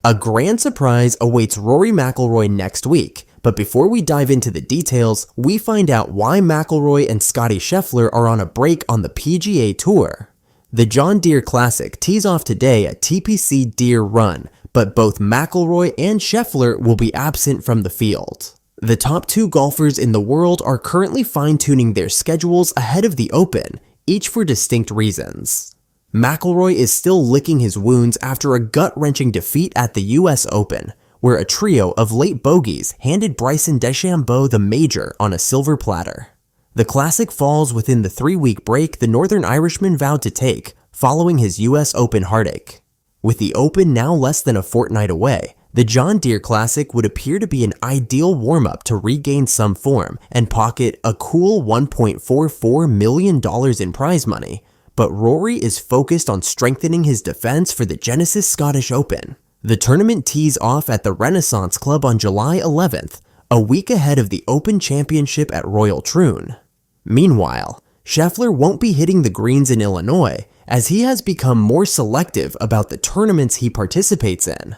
A grand surprise awaits Rory McIlroy next week, but before we dive into the details, we find out why McIlroy and Scottie Scheffler are on a break on the PGA Tour. The John Deere Classic tees off today at TPC Deere Run, but both McIlroy and Scheffler will be absent from the field. The top two golfers in the world are currently fine-tuning their schedules ahead of the Open, each for distinct reasons. McIlroy is still licking his wounds after a gut-wrenching defeat at the US Open, where a trio of late bogeys handed Bryson DeChambeau the major on a silver platter. The Classic falls within the 3-week break the Northern Irishman vowed to take following his US Open heartache. With the Open now less than a fortnight away, the John Deere Classic would appear to be an ideal warm-up to regain some form and pocket a cool $1.44 million in prize money, but Rory is focused on strengthening his defense for the Genesis Scottish Open. The tournament tees off at the Renaissance Club on July 11th, a week ahead of the Open Championship at Royal Troon. Meanwhile, Scheffler won't be hitting the greens in Illinois, as he has become more selective about the tournaments he participates in.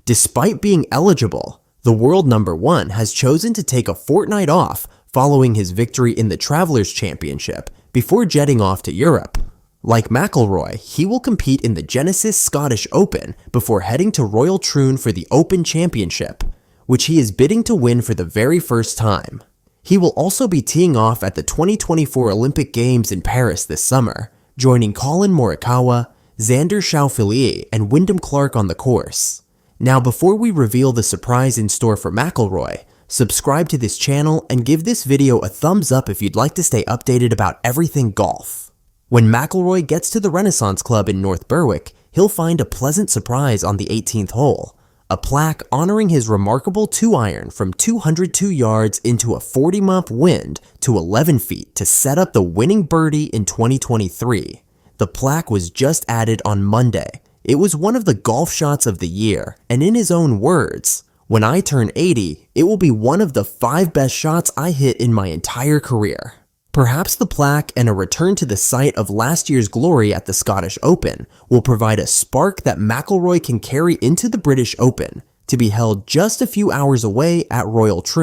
Despite being eligible, the world number one has chosen to take a fortnight off following his victory in the Travelers Championship before jetting off to Europe. Like McIlroy, he will compete in the Genesis Scottish Open before heading to Royal Troon for the Open Championship, which he is bidding to win for the very first time. He will also be teeing off at the 2024 Olympic Games in Paris this summer, joining Colin Morikawa, Xander Schauffele, and Wyndham Clark on the course. Now, before we reveal the surprise in store for McIlroy, subscribe to this channel and give this video a thumbs up if you'd like to stay updated about everything golf. When McIlroy gets to the Renaissance Club in North Berwick, he'll find a pleasant surprise on the 18th hole, a plaque honoring his remarkable 2-iron from 202 yards into a 40-mile wind to 11 feet to set up the winning birdie in 2023. The plaque was just added on Monday. It was one of the golf shots of the year, and in his own words, "When I turn 80, it will be one of the 5 best shots I hit in my entire career." Perhaps the plaque and a return to the site of last year's glory at the Scottish Open will provide a spark that McIlroy can carry into the British Open, to be held just a few hours away at Royal Troon.